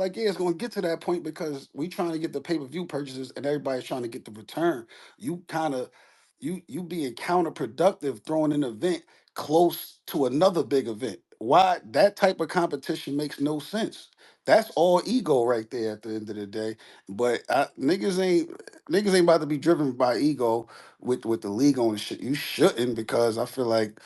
like, yeah, it's gonna get to that point because we trying to get the pay-per-view purchases and everybody's trying to get the return. You kind of you being counterproductive throwing an event close to another big event. Why that type of competition makes no sense. That's all ego right there at the end of the day. But niggas ain't about to be driven by ego with the league on shit. You shouldn't, because I feel like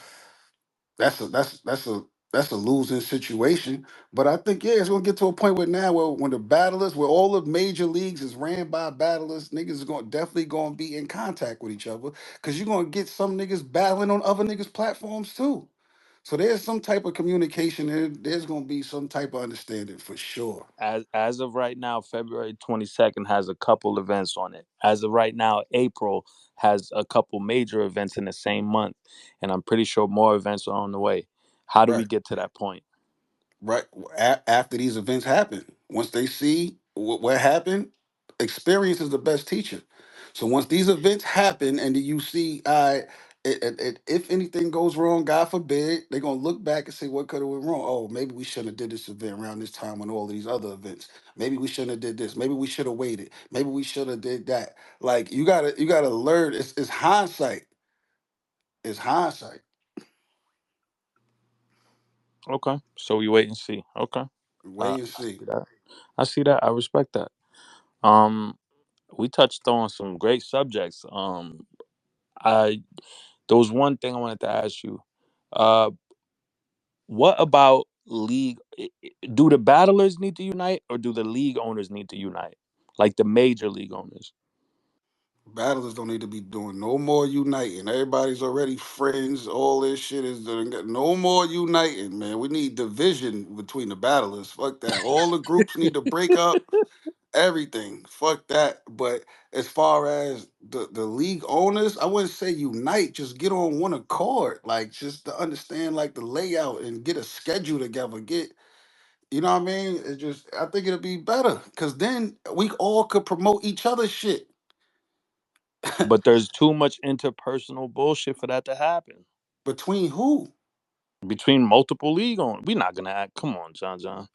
that's a losing situation. But I think, yeah, it's gonna get to a point where now where when the battlers, where all the major leagues is ran by battlers, niggas is going definitely gonna be in contact with each other, because you're gonna get some niggas battling on other niggas platforms too. So there's some type of communication there. There's gonna be some type of understanding for sure. As of right now, February 22nd has a couple events on it. As of right now, April has a couple major events in the same month, and I'm pretty sure more events are on the way. How do we Right. get to that point? Right. After these events happen, once they see what happened, experience is the best teacher. So once these events happen and then you see, if anything goes wrong, God forbid, they're gonna look back and say what could have went wrong. Oh, maybe we shouldn't have did this event around this time when all of these other events. Maybe we shouldn't have did this. Maybe we should have waited. Maybe we should have did that. Like, you gotta learn. It's hindsight. It's hindsight. Okay, so we wait and see. Okay, Wait and I see. see that. I see that. I respect that. Um, we touched on some great subjects. I There was one thing I wanted to ask you. Uh, what about league? Do the battlers need to unite, or do the league owners need to unite? Like the major league owners. Battlers don't need to be doing no more uniting. Everybody's already friends. All this shit is done. No more uniting, man. We need division between the battlers. Fuck that. All the groups need to break up. Everything. Fuck that. But as far as the league owners, I wouldn't say unite. Just get on one accord. Like, just to understand like the layout and get a schedule together. You know what I mean? It just, I think it'll be better because then we all could promote each other's shit. But there's too much interpersonal bullshit for that to happen Between who? between multiple league owners. We're not gonna act. Come on, John. John.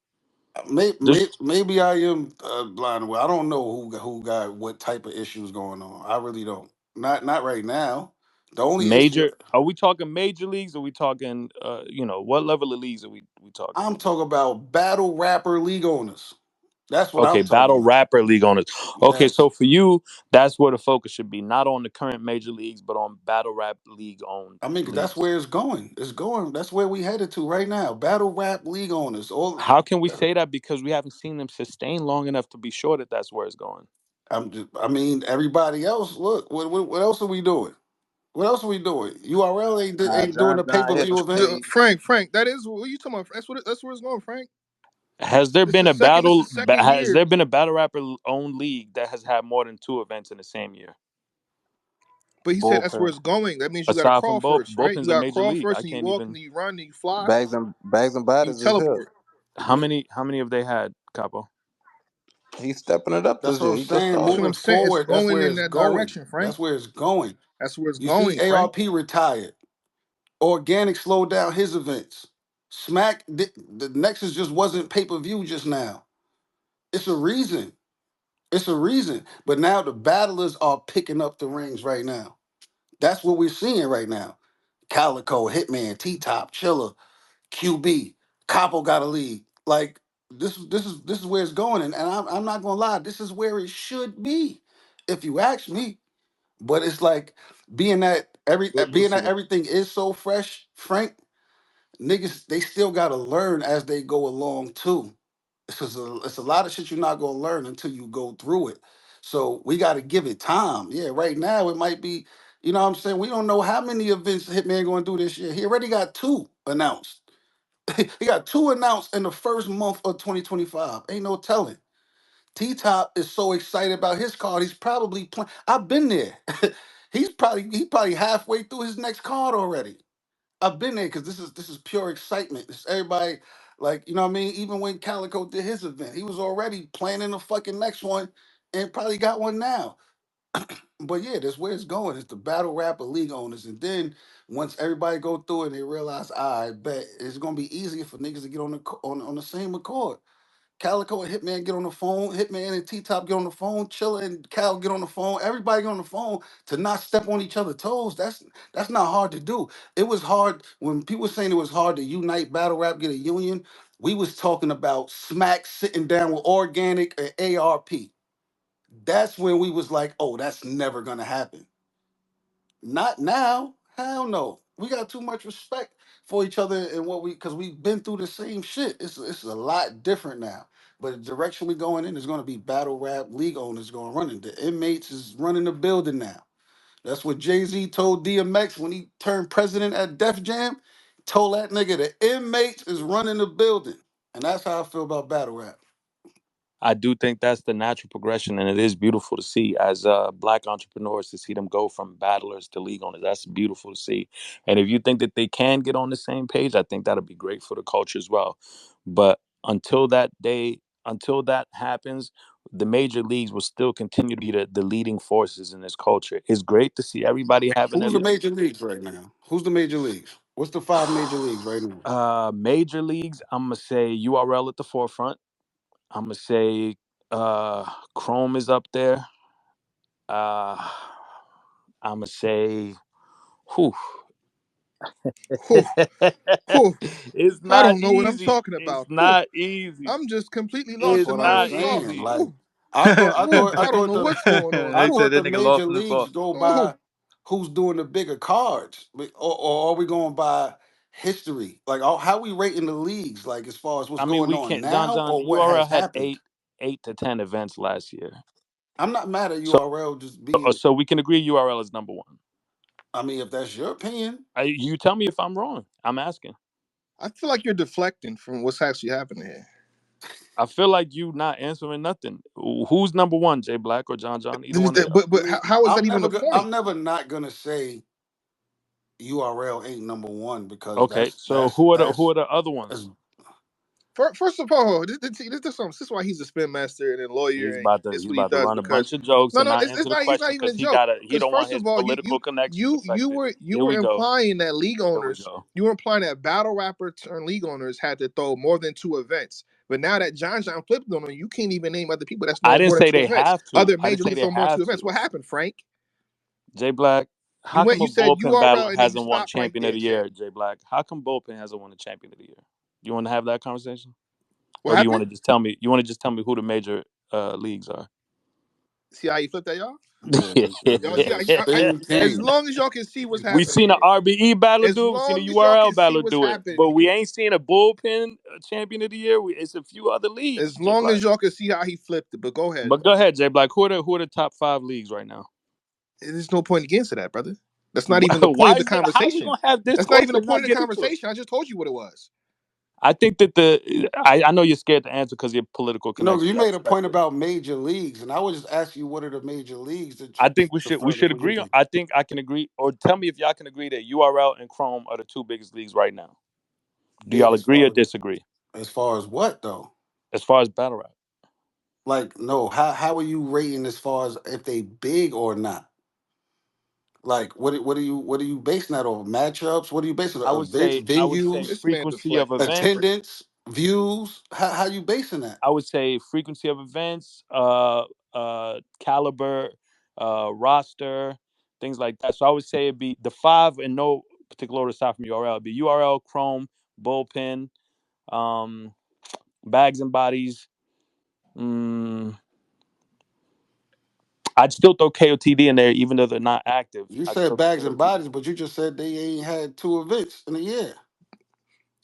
This Maybe I am blind. Well, I don't know who got what type of issues going on. I really don't. Not right now. The only issue major. Are we talking major leagues? Or are we talking? What level of leagues are we talking? I'm talking about battle rapper league owners. That's what Okay, I'm talking battle about. rapper league owners. Okay, Yes, so for you, that's where the focus should be, not on the current major leagues, but on battle rap league owned I mean, 'cause that's leagues. where it's going. It's going. That's where we headed to right now. Battle rap league owners. All. How can we say that? Because we haven't seen them sustain long enough to be sure that that's where it's going. I'm just. I mean, everybody else. Look, what else are we doing? What else are we doing? URL Nah, ain't doing John a pay John per hit view on event. stage. Frank, that is what you talking about. That's where it's going, Frank. Has there This been a is second. This battle? is second Has year. there been a battle rapper owned league that has had more than two events in the same year? But he said that's where Bullpen. it's going. That means you got to Aside from crawl first, right? You bullpen's a got to major crawl league. first, I and you can't walk, and even. then you run, and you fly, Bags and and batters you is here. teleport. How many have they had, Capo? He's stepping it up That's this what year. I'm He just saying. That's what started. I'm Moving saying. It's forward, that's going where in it's that going. direction, Frank. That's where it's going. That's where it's You see, going, Frank. ARP retired. Organic slowed down his events. Smack, the Nexus just wasn't pay per view just now. It's a reason. It's a reason. But now the battlers are picking up the rings right now. That's what we're seeing right now. Calico, Hitman, T Top, Chiller, QB, Capo got a lead. Like, this is where it's going, and I'm not gonna lie, this is where it should be, if you ask me. But it's like being that Listen, everything is so fresh, Frank. Niggas, they still gotta learn as they go along too. It's a lot of shit you're not gonna learn until you go through it. So we gotta give it time. Yeah, right now it might be, you know what I'm saying? We don't know how many events Hitman gonna do this year. He already got two announced. He got two announced in the first month of 2025. Ain't no telling. T Top is so excited about his card. He's probably playing. I've been there. He probably halfway through his next card already. I've been there because this is pure excitement. It's everybody, like, you know what I mean. Even when Calico did his event, he was already planning the fucking next one, and probably got one now. But yeah, that's where it's going. It's the battle rapper league owners, and then once everybody go through it, they realize, I bet it's gonna be easier for niggas to get on the same accord. Calico and Hitman get on the phone. Hitman and T Top get on the phone. Chilla and Cal get on the phone. Everybody get on the phone to not step on each other's toes. That's not hard to do. It was hard when people were saying it was hard to unite battle rap, get a union. We was talking about Smack sitting down with Organic and ARP. That's when we was like, oh, that's never gonna happen. Not now. Hell no. We got too much respect for each other and what we because we've been through the same shit. It's a lot different now. But the direction we going in is gonna be battle rap league owners going running. The inmates is running the building now. That's what Jay-Z told DMX when he turned president at Def Jam. Told that nigga the inmates is running the building. And that's how I feel about battle rap. I do think that's the natural progression, and it is beautiful to see as black entrepreneurs to see them go from battlers to league owners. That's beautiful to see. And if you think that they can get on the same page, I think that'll be great for the culture as well. But until that day, until that happens, the major leagues will still continue to be the leading forces in this culture. It's great to see everybody having their Who's the major leagues right now? Who's the major leagues? What's the five major leagues right now? major leagues. I'm gonna say URL at the forefront. I'm gonna say Chrome is up there. Uh, I'm gonna say, whew. Whew, whew. It's I not don't know what I'm easy. talking It's about. Whew. not easy. I'm just completely That's lost in It's what my I'm not own saying. thoughts. easy. Like Whew, I I don't thought know the what's going on. I They Whew, said thought that the nigga major lost in his leagues thought. go whew. by who's doing the bigger cards, or are we going by history? Like how we rating the leagues? Like as far as what's I mean, going we on can't. John now John or what has URL had happened? eight to ten events last year. I'm not mad at So URL just being. so we can agree URL is number one. I mean, if that's your opinion, You tell me if I'm wrong. I'm asking. I feel like you're deflecting from what's actually happening here. I feel like you not answering nothing. Who's number one, Jay Black or John John? Either one of y'all. But I mean, how is that even the I'm point? never not gonna say URL ain't number one because Okay, so who are the other that's ones? First of all, this is why he's a spin master and a lawyer, and He's it's what he about to does. run a bunch Because of jokes no, and no, not it's answer the not. He's not question even a because joke. he Because don't want first his of all, political connections affected. you Here were we go. implying that league Here we owners, go. you were implying that battle rapper turned league owners had to throw more than two events. But now that John flipped on him, you can't even name other people that's I throwing didn't more than say two they events. have to. Other I didn't major say leagues they throw more than have two events. to. What happened, Frank? Jay Black, how come You a said bullpen battle URL and then you hasn't won stopped right champion of there, the champ. year, Jay Black? How come bullpen hasn't won the champion of the year? You want to have that conversation, What or do you want happened? to just tell me? You want to just tell me who the major leagues are? See how you flipped that, y'all? yeah, Y'all see, the spin as king. long as y'all can see what's We happening seen an here, RBE battle as do it. We seen a long as y'all URL can see battle what's do it, happening but we here, ain't seen a bullpen champion of the year. It's a few other leagues, as Jay long Black. as y'all can see how he flipped it. But go ahead, But go ahead, Jay Black. Who are the top five leagues right now? there's no point against that, brother. That's not even the point Why of the is it? How are we conversation. gonna have That's not discourse even the and point not of the get into it? conversation. I just told you what it was. I think that I know you're scared to answer because your political No, you connections. I made a respect point it. about major leagues, and I was just asking you what are the major leagues that I you think we prefer. should What you agree. think? I think I can agree, or tell me if y'all can agree that URL and Chrome are the two biggest leagues right now. Do y'all Big. agree or disagree As far as what though? as far as battle rap? Like no, how are you rating as far as if they big or not? Like what are you basing that on? Matchups? What are you basing it I on? would Events, say venues, This man frequency of deflecting. events. attendance, views? How you basing that? I would say frequency of events, caliber, roster, things like that. So I would say it'd be the five in no particular order aside from URL. It'd be URL, Chrome, Bullpen, um, Bags and Bodies. Mm, I'd still throw KOTD in there, even though they're not active. You I'd said still throw bags and KOTD. bodies, but you just said they ain't had two events in a year.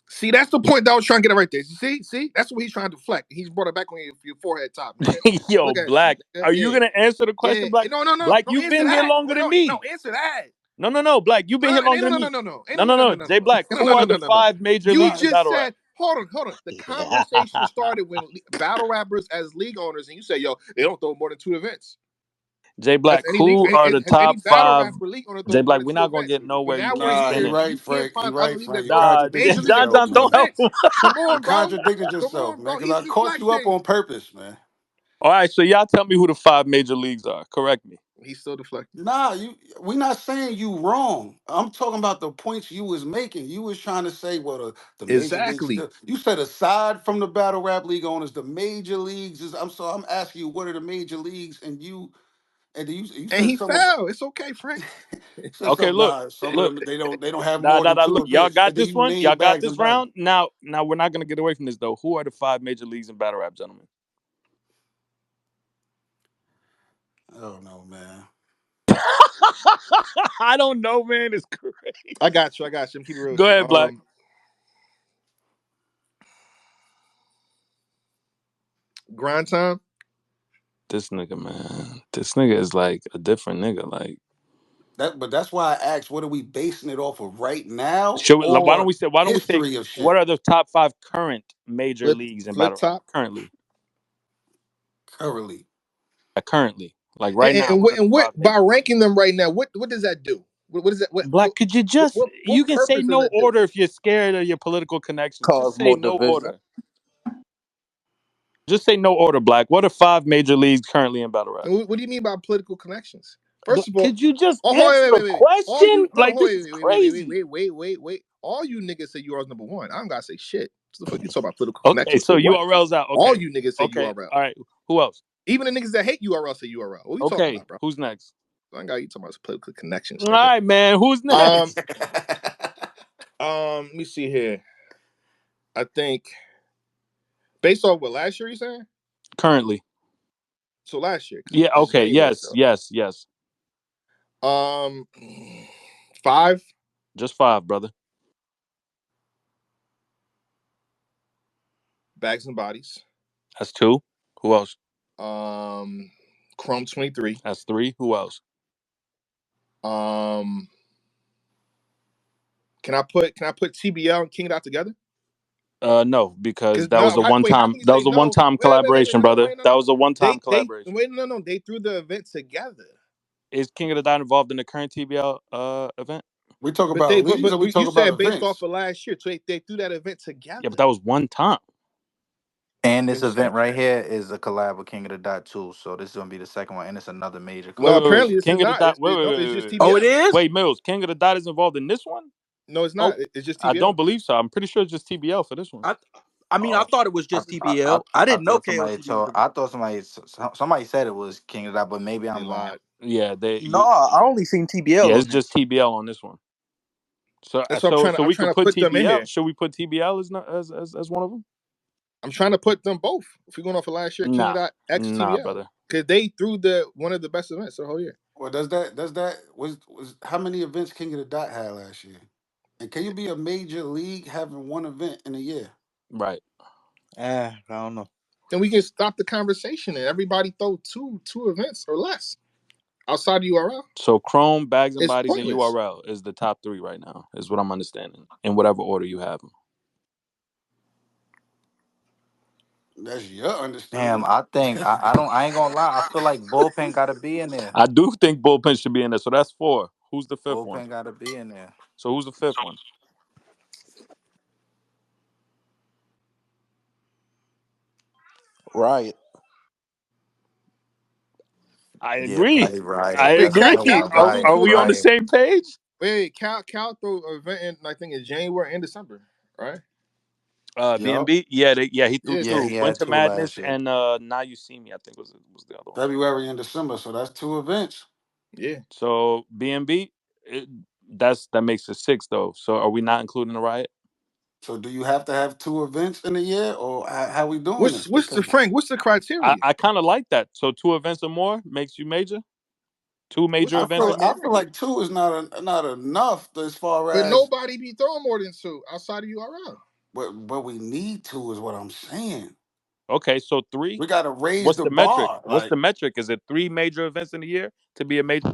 See, that's the point that I was trying to get at right there. See, that's what he's trying to deflect. He's brought it back on your forehead top, nigga. Yo, Look at you, Black, nigga. are you Yeah, gonna answer the yeah. question, Black? No. Black, Don't you've answer been here that. longer than No, me. answer that. No, Black, you've been here longer than me. Ain't No, no, no, no. Jay Black. No, Who no, no, are no, the no, no. five major You leagues in just battle rap? said, hold on. The conversation started when battle rappers as league owners, and you say, yo, they don't throw more than two events. Jay Has Black, any league, who are the has any top battle five? rapper league owner Jay thrown more Black, than we're two not gonna events? get But nowhere. now You we're keep Nah, he spinning. right, you can't Frank. He find other right, leagues Frank. that You throw contradicted major leagues that John throw yourself, John, two man. don't help events. him. Come You on, bro. contradicted Come yourself, on, man. bro. Because He's I caught you up deflecting. on purpose, man. All right, so y'all tell me who the five major leagues are. Correct me. He's still deflecting. Nah, we not saying you wrong. I'm talking about the points you was making. You was trying to say, well, the major leagues Exactly. still. You said aside from the battle rap league owners, the major leagues is. I'm asking you, what are the major leagues? And you And said he something. fell. It's okay, Frank. Said Okay, something. look, Nah, some of look. them they don't have Nah, more nah, than nah. two Look, y'all events, got and then this you one. name Y'all got bags this and bodies. round. Now, we're not gonna get away from this though. Who are the 5 major leagues in battle rap, gentlemen? I don't know, man. I don't know, man. It's crazy. I got you. I got you. I'm keep it real Go with you. ahead, Black. Grind time. This nigga, man. This nigga is like a different nigga. Like, But that's why I asked, what are we basing it off of right now should we, like, why don't or we say? Why don't we say? history of What shit are the top 5 current major Flip leagues in flip battle rap top. currently? currently? Currently, like And, right now, and, what what are the and what 5 by major leagues? ranking them right now? What does that do? What is that? Black, could you just? What You can say purpose does no that do? order if you're scared of your political connections. Just Cause say more no division. order. Just say no order, Black. What are 5 major leagues currently in battle rap? And what do you mean by political connections? First of all, Could you just oh, hold answer on, the wait. All question? you hold on, Like, hold this on, is crazy. wait. All you niggas say URL is number one. I don't gotta say shit. What the fuck you talking about political Okay, connections so for what? URL's out. All Okay, you niggas say okay, URL. all right. Who else? Even the niggas that hate URL say URL. What are you talking Okay, about, bro? who's next? I ain't got you talking about political connections, All nigga. right, man. Who's Um, next? let me see here. I think based off what last year you saying? Currently. So last year, because Yeah. it's Okay. January Yes. still. Yes. Yes. Um, 5 Just 5, brother. bags and bodies. That's 2. Who else? Um, Chrome 23. That's 3. Who else? Um, can I put TBL and King Dot together? No, because Because that was no, a one wait, how time. can you That say was a one no? time collaboration, brother. No. That was a one time They collaboration. wait, no. They threw the event together. Is King of the Dot involved in the current TBL event? We talk But about they but, leagues but or we you talk about said based off events? of last year, so they threw that event Yeah, but together. that was one time. And You this understand? event right here is a collab with King of the Dot too. So this is gonna be the second one, and it's another major No, collaboration. apparently this is King of the not. Dot. Wait, wait, No, wait, it's wait, just wait. Oh, it TBL. is? Wait, Mills. King of the Dot is involved in this one? No, it's Oh, not. It's just I don't TBL. believe so. I'm pretty sure it's just TBL for this one. I mean, I Oh, thought it was I just I I, TBL. I I didn't know thought somebody KOTD was told. involved. I thought somebody said it was King of the Dot, but maybe They I'm wrong. lied. Yeah, No, I only seen yeah, TBL it's on there. just TBL on this one. So That's what I'm trying to. I'm we trying could to put put them in TBL. here. Should we put TBL as one of them? I'm trying to put them both. If we're going off of last year, King of Nah, Dot X nah, TBL, brother. because they threw the one of the best events the whole year. Well, does that was how many events King of the Dot had last year? And can you be a major league having one event in a year? Right. I don't know. Then we can stop the conversation and everybody throw two events or less outside of URL. So Chrome, Bags and It's Bodies, and pointless. URL is the top 3 right now. Is what I'm understanding in whatever order you have them. That's your Damn, understanding. I think I ain't gonna lie. I feel like bullpen gotta be in there. I do think bullpen should be in there. So that's 4. Who's the 5th one? Bullpen gotta be in there. So who's the 5th one? Riot. I Yeah, agree. probably I Riot. Wait, That's agree. Cal, another Cal, one. Cal threw Are Riot, two we on the events. Riot. same page? Wait, Cal threw an event in I think in January and December, right? Yup. BNB. Yeah, he threw Yeah, Yeah, 2. he had Winter two Madness last year. and Now You See Me. I think was the other one. February and December, so that's two events. yeah. So BNB, that makes it 6 though. So are we not including the riot? So do you have to have two events in a year, or how we doing What's this? what's the Because Frank? What's the criteria? I kind of like that. So 2 events or more makes you major. 2 What's major the events or I more. feel criteria? like two is not enough as far But as nobody be throwing more than two outside of URL. what we need to is what I'm saying. Okay, so 3. We got to raise What's the the metric? bar. What's Like the metric? Is it 3 major events in a year to be a major?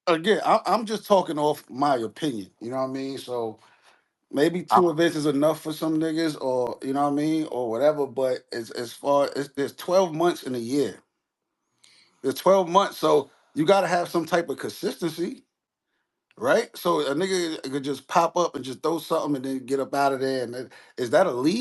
again, I'm just talking off my opinion. You know what I mean? So maybe I, two events is enough for some niggas, or you know what I mean, or whatever. But as far as there's 12 months in a year. There's 12 months, so you got to have some type of consistency, right? So a nigga could just pop up and just throw something and then get up out of there. And is that a lead?